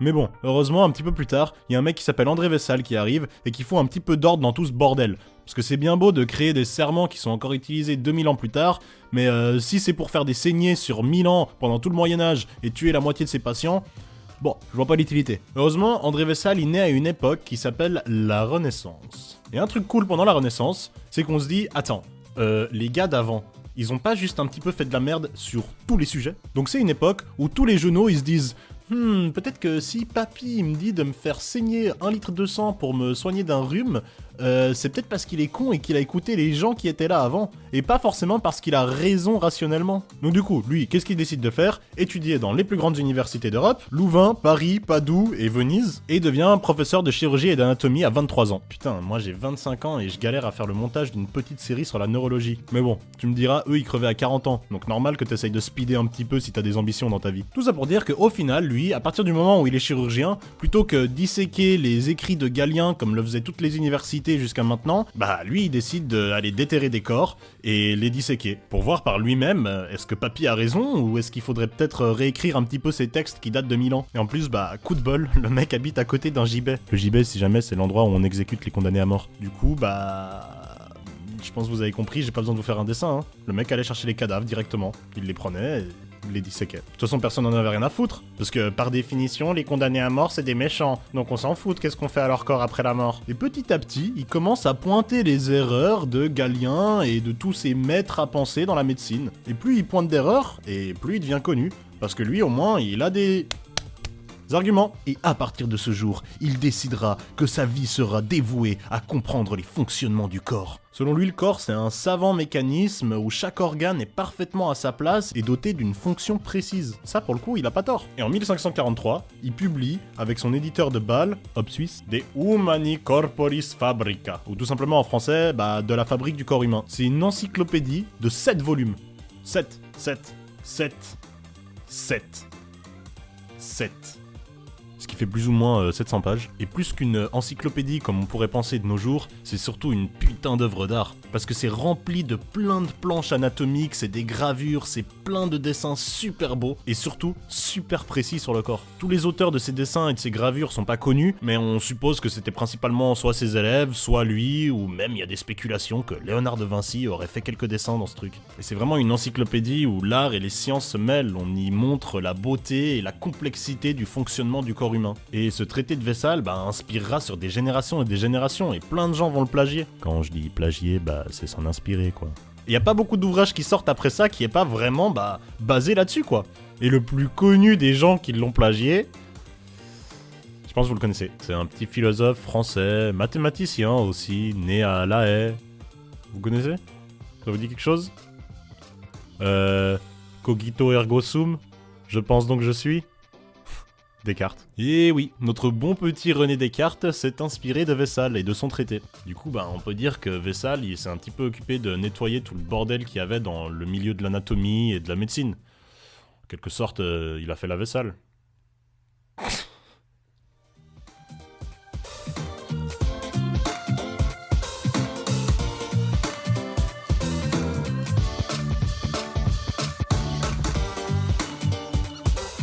Mais bon, heureusement, un petit peu plus tard, il y a un mec qui s'appelle André Vessal qui arrive et qui fout un petit peu d'ordre dans tout ce bordel. Parce que c'est bien beau de créer des serments qui sont encore utilisés 2000 ans plus tard, mais si c'est pour faire des saignées sur 1000 ans pendant tout le Moyen-Âge et tuer la moitié de ses patients, bon, je vois pas l'utilité. Heureusement, André Vessal il naît à une époque qui s'appelle la Renaissance. Et un truc cool pendant la Renaissance, c'est qu'on se dit, attends, les gars d'avant, ils ont pas juste un petit peu fait de la merde sur tous les sujets. Donc c'est une époque où tous les genoux ils se disent peut-être que si papy me dit de me faire saigner 1 litre de sang pour me soigner d'un rhume, c'est peut-être parce qu'il est con et qu'il a écouté les gens qui étaient là avant, et pas forcément parce qu'il a raison rationnellement. Donc du coup, lui, qu'est-ce qu'il décide de faire? Étudier dans les plus grandes universités d'Europe, Louvain, Paris, Padoue et Venise, et devient professeur de chirurgie et d'anatomie à 23 ans. Putain, moi j'ai 25 ans et je galère à faire le montage d'une petite série sur la neurologie. Mais bon, tu me diras, eux ils crevaient à 40 ans, donc normal que t'essayes de speeder un petit peu si t'as des ambitions dans ta vie. Tout ça pour dire qu'au final, lui, à partir du moment où il est chirurgien, plutôt que disséquer les écrits de Galien comme le faisaient toutes les universités jusqu'à maintenant, bah lui il décide d'aller déterrer des corps et les disséquer, pour voir par lui-même est-ce que papy a raison ou est-ce qu'il faudrait peut-être réécrire un petit peu ces textes qui datent de 1000 ans. Et en plus, bah coup de bol, le mec habite à côté d'un gibet. Le gibet, si jamais, c'est l'endroit où on exécute les condamnés à mort. Du coup, bah... je pense que vous avez compris, j'ai pas besoin de vous faire un dessin, hein. Le mec allait chercher les cadavres directement, il les prenait et les disséquait. De toute façon, personne n'en avait rien à foutre, parce que par définition, les condamnés à mort, c'est des méchants, donc on s'en fout de qu'est-ce qu'on fait à leur corps après la mort. Et petit à petit, il commence à pointer les erreurs de Galien et de tous ses maîtres à penser dans la médecine. Et plus il pointe d'erreurs, et plus il devient connu, parce que lui, au moins, il a des arguments. Et à partir de ce jour, il décidera que sa vie sera dévouée à comprendre les fonctionnements du corps. Selon lui, le corps, c'est un savant mécanisme où chaque organe est parfaitement à sa place et doté d'une fonction précise. Ça, pour le coup, il a pas tort. Et en 1543, il publie, avec son éditeur de Bâle, hop suisse, De Humani Corporis Fabrica, ou tout simplement en français, bah, de la fabrique du corps humain. C'est une encyclopédie de 7 volumes. 7, 7, 7, 7, 7. Ce qui fait plus ou moins 700 pages. Et plus qu'une encyclopédie comme on pourrait penser de nos jours, c'est surtout une putain d'œuvre d'art. Parce que c'est rempli de plein de planches anatomiques, c'est des gravures, c'est plein de dessins super beaux, et surtout super précis sur le corps. Tous les auteurs de ces dessins et de ces gravures sont pas connus, mais on suppose que c'était principalement soit ses élèves, soit lui, ou même il y a des spéculations que Léonard de Vinci aurait fait quelques dessins dans ce truc. Et c'est vraiment une encyclopédie où l'art et les sciences se mêlent, on y montre la beauté et la complexité du fonctionnement du corps humain. Et ce traité de Vessal, bah, inspirera sur des générations et des générations, et plein de gens vont le plagier. Quand je dis plagier, bah c'est s'en inspirer quoi. Il y a pas beaucoup d'ouvrages qui sortent après ça qui est pas vraiment basé là-dessus quoi. Et le plus connu des gens qui l'ont plagié, je pense que vous le connaissez. C'est un petit philosophe français, mathématicien aussi, né à La Haye. Vous connaissez? Ça vous dit quelque chose? Cogito ergo sum, je pense donc je suis. Descartes. Et oui, notre bon petit René Descartes s'est inspiré de Vessal et de son traité. Du coup, on peut dire que Vessal, il s'est un petit peu occupé de nettoyer tout le bordel qu'il y avait dans le milieu de l'anatomie et de la médecine. En quelque sorte, il a fait la vaisselle.